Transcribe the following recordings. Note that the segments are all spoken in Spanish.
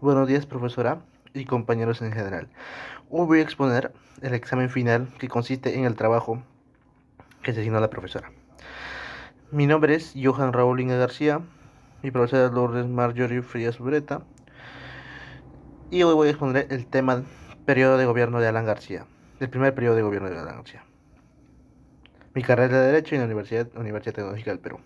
Buenos días, profesora y compañeros en general. Hoy voy a exponer el examen final que consiste en el trabajo que se asignó a la profesora. Mi nombre es Johan Raúl Inga García, mi profesora es Lourdes Marjorie Frías Ureta y hoy voy a exponer el tema periodo de gobierno de Alan García, el primer periodo de gobierno de Alan García. Mi carrera de Derecho en la Universidad Tecnológica del Perú.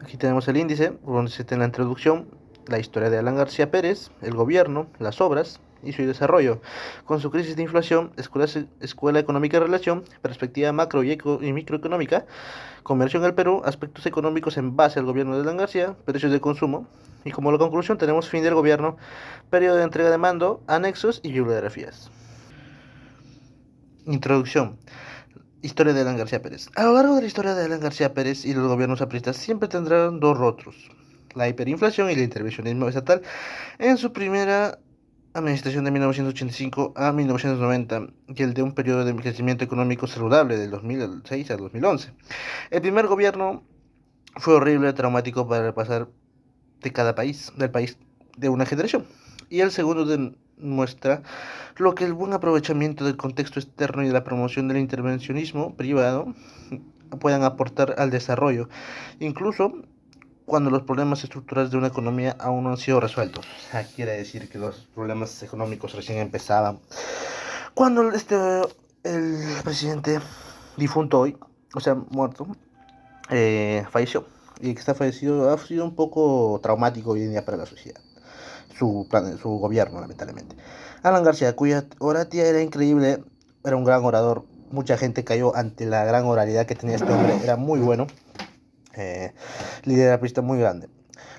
Aquí tenemos el índice, donde se tiene la introducción, la historia de Alan García Pérez, el gobierno, las obras y su desarrollo, con su crisis de inflación, escuela económica y relación, perspectiva macro y microeconómica, comercio en el Perú, aspectos económicos en base al gobierno de Alan García, precios de consumo, y como la conclusión tenemos fin del gobierno, periodo de entrega de mando, anexos y bibliografías. Introducción. Historia de Alan García Pérez. A lo largo de la historia de Alan García Pérez y los gobiernos apristas siempre tendrán dos rostros: la hiperinflación y el intervencionismo estatal en su primera administración de 1985 a 1990 y el de un periodo de crecimiento económico saludable del 2006 a 2011. El primer gobierno fue horrible, traumático para repasar de cada país, del país de una generación. Y el segundo demuestra lo que el buen aprovechamiento del contexto externo y de la promoción del intervencionismo privado puedan aportar al desarrollo, incluso cuando los problemas estructurales de una economía aún no han sido resueltos. O sea, quiere decir que los problemas económicos recién empezaban. Cuando el presidente difunto hoy, o sea, muerto, falleció. Y que está fallecido ha sido un poco traumático hoy en día para la sociedad. Su gobierno, lamentablemente. Alan García, cuya oratia era increíble, era un gran orador. Mucha gente cayó ante la gran oralidad que tenía este hombre, era muy bueno. Eh, Líder aprista muy grande.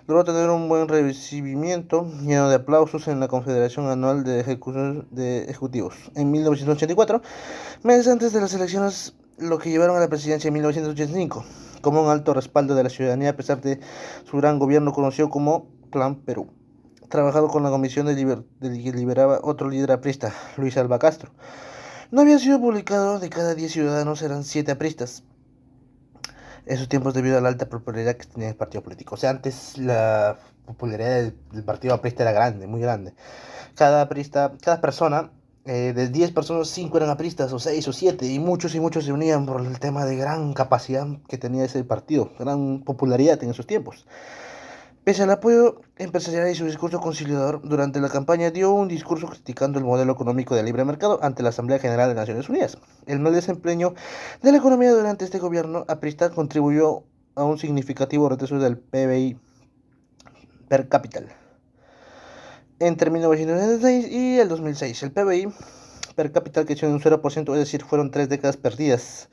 Logró tener un buen recibimiento, lleno de aplausos en la Confederación Anual de Ejecutivos. En 1984, meses antes de las elecciones, lo que llevaron a la presidencia en 1985, como un alto respaldo de la ciudadanía a pesar de su gran gobierno conocido como Plan Perú. Trabajado con la comisión que liberaba otro líder aprista, Luis Alba Castro. No había sido publicado, de cada 10 ciudadanos eran 7 apristas. Esos tiempos debido a la alta popularidad que tenía el partido político. O sea, antes la popularidad del partido aprista era grande, muy grande. Cada aprista, cada persona, de 10 personas, 5 eran apristas, o 6 o 7, y muchos se unían por el tema de gran capacidad que tenía ese partido, gran popularidad en esos tiempos. Pese al apoyo empresarial y su discurso conciliador, durante la campaña dio un discurso criticando el modelo económico de libre mercado ante la Asamblea General de Naciones Unidas. El mal desempeño de la economía durante este gobierno aprista contribuyó a un significativo retroceso del PBI per cápita entre 1996 y el 2006. El PBI per cápita creció en un 0%, es decir, fueron 3 décadas perdidas.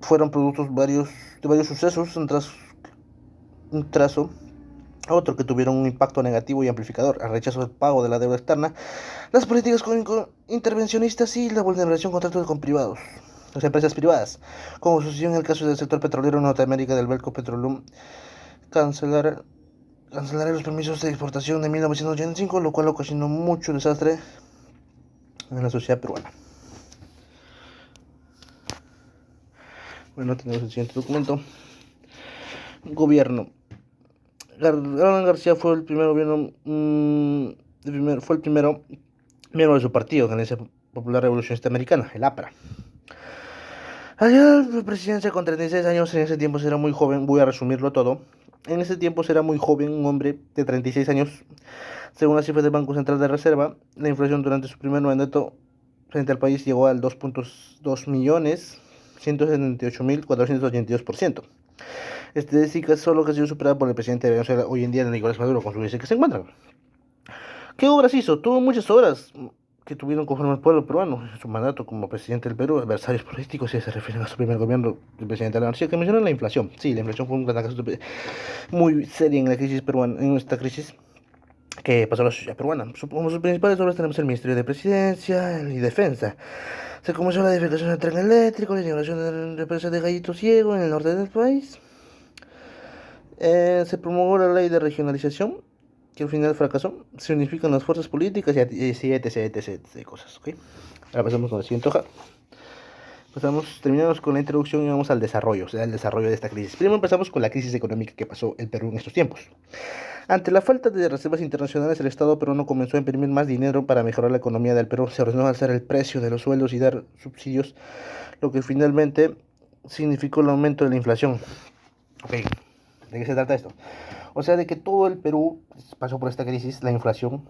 Fueron productos de varios sucesos, un trazo otro que tuvieron un impacto negativo y amplificador: el rechazo del pago de la deuda externa, las políticas intervencionistas y la vulneración de contratos con privados, las empresas privadas, como sucedió en el caso del sector petrolero en Norteamérica del Belco Petroleum, cancelar, cancelar los permisos de exportación de 1985, lo cual ocasionó mucho desastre en la sociedad peruana. Bueno, tenemos el siguiente documento. Gobierno. Alan García fue el primer gobierno, fue el primero miembro de su partido, la Alianza Popular Revolucionista Americana, el APRA. Allá la presidencia con 36 años, en ese tiempo era muy joven, voy a resumirlo todo. En ese tiempo era muy joven, un hombre de 36 años. Según las cifras del Banco Central de Reserva, la inflación durante su primer mandato frente al país llegó al 2.2 millones 178.482%. Estadística solo que ha sido superada por el presidente de Venezuela hoy en día, Nicolás Maduro, con su vice que se encuentran. ¿Qué obras hizo? Tuvo muchas obras que tuvieron conforme al pueblo peruano en su mandato como presidente del Perú. Adversarios políticos, si se refieren a su primer gobierno del presidente Alan García, que mencionan la inflación. Sí, la inflación fue una catástrofe muy seria en la crisis peruana, en esta crisis que pasó a la sociedad peruana. Como sus principales obras tenemos el Ministerio de Presidencia y Defensa. Se comenzó la edificación del tren eléctrico, la inauguración de la represa de Gallito Ciego en el norte del país. Se promulgó la ley de regionalización, que al final fracasó. Se unifican las fuerzas políticas y etc, etc, etc, cosas, ¿ok? Ahora pasamos con la siguiente hoja. Terminamos con la introducción y vamos al desarrollo, o sea, el desarrollo de esta crisis. Primero empezamos con la crisis económica que pasó el Perú en estos tiempos. Ante la falta de reservas internacionales, el Estado peruano comenzó a imprimir más dinero para mejorar la economía del Perú. Se ordenó alzar el precio de los sueldos y dar subsidios, lo que finalmente significó el aumento de la inflación. Ok, ¿de qué se trata esto? O sea, de que todo el Perú pasó por esta crisis, la inflación,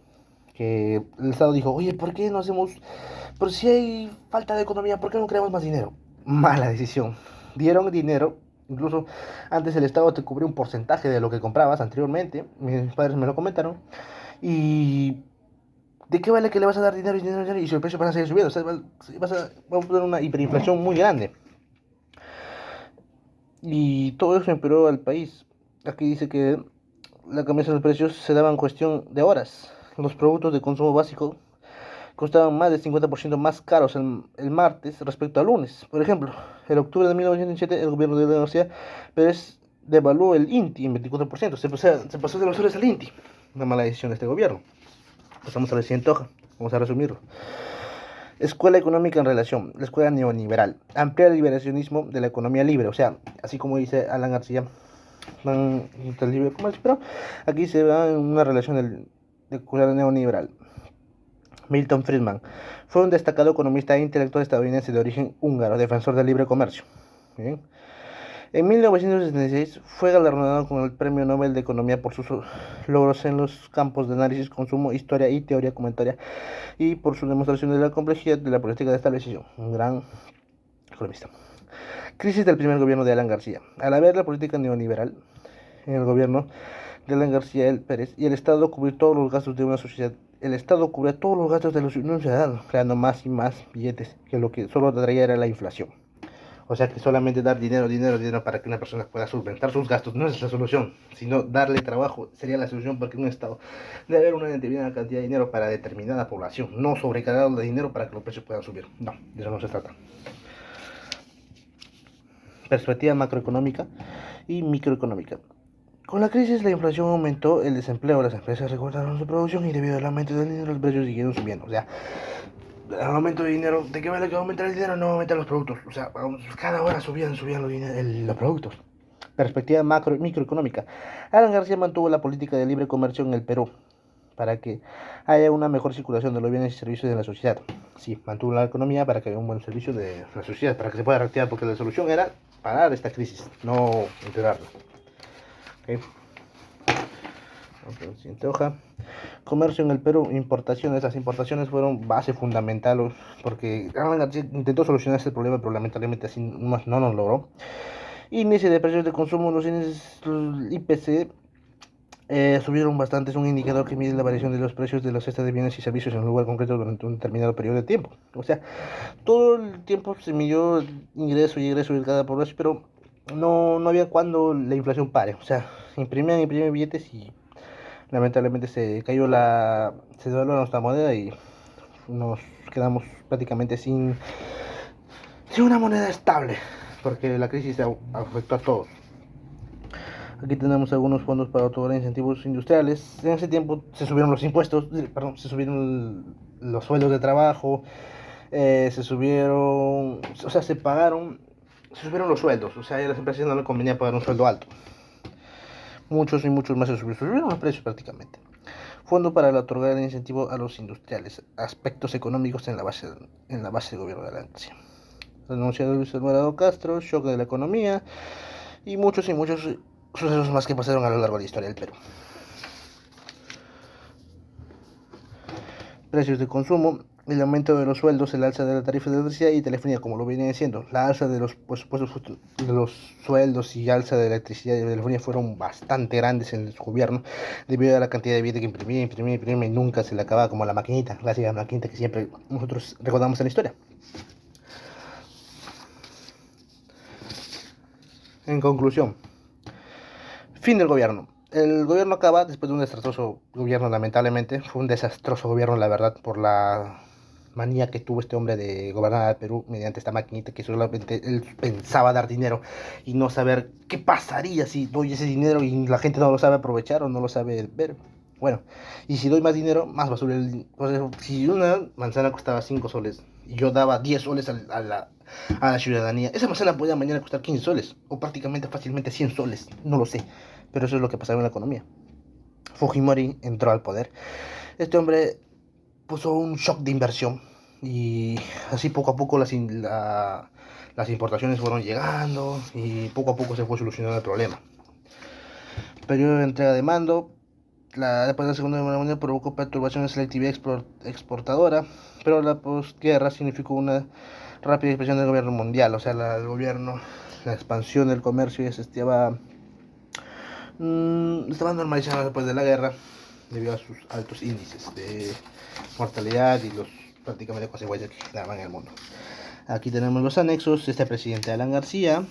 que el Estado dijo, oye, ¿por qué no hacemos, pero si hay falta de economía, ¿por qué no creamos más dinero? Mala decisión. Dieron dinero, incluso antes el Estado te cubría un porcentaje de lo que comprabas anteriormente, mis padres me lo comentaron, y ¿de qué vale que le vas a dar dinero y dinero, dinero y si el precio va a seguir subiendo? O sea, vamos a tener una hiperinflación muy grande. Y todo eso empeoró al país. Aquí dice que la cambiación de los precios se daba en cuestión de horas. Los productos de consumo básico costaban más del 50% más caros el martes respecto al lunes. Por ejemplo, en octubre de 1907 el gobierno de la García Pérez devaluó el INTI en 24%. Se pasó de los soles al INTI. Una mala decisión de este gobierno. Pasamos a la siguiente hoja. Vamos a resumirlo. Escuela económica en relación, la escuela neoliberal, amplía el liberacionismo de la economía libre, o sea, así como dice Alan García, tan libre como es, pero aquí se va en una relación de escuela neoliberal. Milton Friedman fue un destacado economista e intelectual estadounidense de origen húngaro, defensor del libre comercio. Bien. En 1966 fue galardonado con el Premio Nobel de Economía por sus logros en los campos de análisis, consumo, historia y teoría comunitaria y por su demostración de la complejidad de la política de estabilización. Un gran economista. Crisis del primer gobierno de Alan García. Al haber la política neoliberal en el gobierno de Alan García Pérez y el Estado cubrir todos los gastos de una sociedad, el Estado cubría todos los gastos de los ciudadanos, creando más y más billetes, que lo que solo traía era la inflación. O sea que solamente dar dinero, dinero, dinero para que una persona pueda solventar sus gastos no es la solución, sino darle trabajo sería la solución, porque un Estado debe haber una determinada cantidad de dinero para determinada población, no sobrecargado de dinero para que los precios puedan subir. No, de eso no se trata. Perspectiva macroeconómica y microeconómica. Con la crisis, la inflación aumentó, el desempleo, las empresas recortaron su producción y debido al aumento del dinero los precios siguieron subiendo. O sea, el aumento de dinero, ¿de qué vale que aumentar el dinero? No aumentar los productos. O sea, cada hora subían los productos. Perspectiva microeconómica. Alan García mantuvo la política de libre comercio en el Perú para que haya una mejor circulación de los bienes y servicios de la sociedad. Sí, mantuvo la economía para que haya un buen servicio de la sociedad, para que se pueda reactivar, porque la solución era parar esta crisis, no empeorarla. Okay. Siguiente hoja. Comercio en el Perú, importaciones. Las importaciones fueron base fundamental porque Alan García intentó solucionar este problema, pero lamentablemente así no nos logró. Índice de precios de consumo, los índices IPC subieron bastante. Es un indicador que mide la variación de los precios de la cesta de bienes y servicios en un lugar concreto durante un determinado periodo de tiempo. O sea, todo el tiempo se midió ingreso y egreso de cada población, pero no había cuando la inflación pare. O sea, imprimían billetes y lamentablemente se devaluó nuestra moneda y nos quedamos prácticamente sin una moneda estable, porque la crisis afectó a todos. Aquí tenemos algunos fondos para otorgar incentivos industriales. En ese tiempo se subieron los impuestos, se subieron los sueldos de trabajo, se subieron los sueldos. O sea, a las empresas no les convenía pagar un sueldo alto. Muchos y muchos más se subieron los precios prácticamente. Fondo para otorgar el incentivo a los industriales. Aspectos económicos en la base del gobierno de la Ancia. Renuncia de Luis Alvarado Castro, shock de la economía y muchos sucesos más que pasaron a lo largo de la historia del Perú. Precios de consumo, el aumento de los sueldos, el alza de la tarifa de electricidad y telefonía, como lo viene diciendo. La alza de los presupuestos de los sueldos y alza de electricidad y de telefonía fueron bastante grandes en su gobierno, debido a la cantidad de billetes que imprimía y nunca se le acababa, como la maquinita, clásica maquinita que siempre nosotros recordamos en la historia. En conclusión, fin del gobierno. El gobierno acaba después de un desastroso gobierno, lamentablemente. Fue un desastroso gobierno, la verdad, por la manía que tuvo este hombre de gobernar al Perú mediante esta maquinita, que solamente él pensaba dar dinero y no saber qué pasaría si doy ese dinero y la gente no lo sabe aprovechar o no lo sabe ver. Bueno, y si doy más dinero, más va a subir el... O sea, si una manzana costaba 5 soles y yo daba 10 soles a la ciudadanía. Esa manzana podía mañana costar 15 soles, o prácticamente fácilmente 100 soles, no lo sé, pero eso es lo que pasaba en la economía. Fujimori entró al poder. Este hombre puso un shock de inversión y así poco a poco las importaciones fueron llegando y poco a poco se fue solucionando el problema. Periodo de entrega de mando. Después de la Segunda Guerra Mundial provocó perturbaciones en la actividad exportadora, pero la posguerra significó una rápida expansión del gobierno mundial. O sea, el gobierno, la expansión del comercio ya se estaba normalizando después de la guerra debido a sus altos índices de mortalidad y los prácticamente consecuencias que generaban en el mundo. Aquí tenemos los anexos. Este presidente Alan García,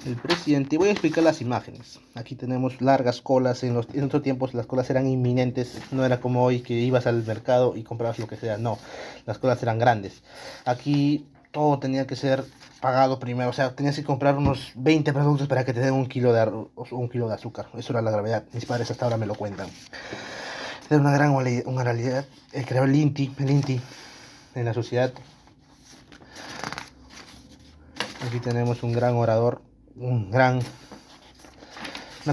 el presidente. Voy a explicar las imágenes. Aquí tenemos largas colas. En otros tiempos las colas eran inminentes. No era como hoy que ibas al mercado y comprabas lo que sea. No, las colas eran grandes. Aquí todo tenía que ser pagado primero. O sea, tenías que comprar unos 20 productos para que te den un kilo de arroz o un kilo de azúcar. Eso era la gravedad. Mis padres hasta ahora me lo cuentan. Era una realidad. Creó el INTI en la sociedad. Aquí tenemos un gran orador, una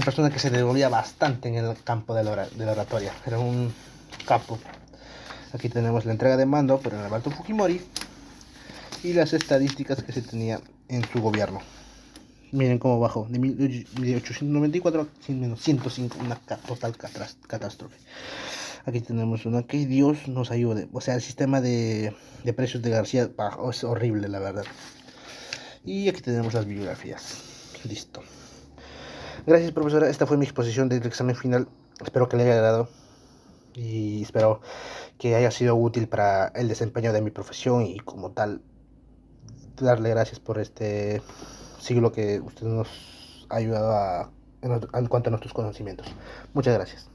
persona que se desenvolvía bastante en el campo de la oratoria. Era un capo. Aquí tenemos la entrega de mando por el Alberto Fujimori y las estadísticas que se tenía en su gobierno. Miren cómo bajó de 1894 a menos 105, una total catástrofe. Aquí tenemos una que Dios nos ayude. O sea, el sistema de precios de García es horrible, la verdad. Y aquí tenemos las bibliografías. Listo. Gracias, profesora. Esta fue mi exposición del examen final. Espero que le haya agradado y espero que haya sido útil para el desempeño de mi profesión y como tal darle gracias por este siglo que usted nos ha ayudado en cuanto a nuestros conocimientos. Muchas gracias.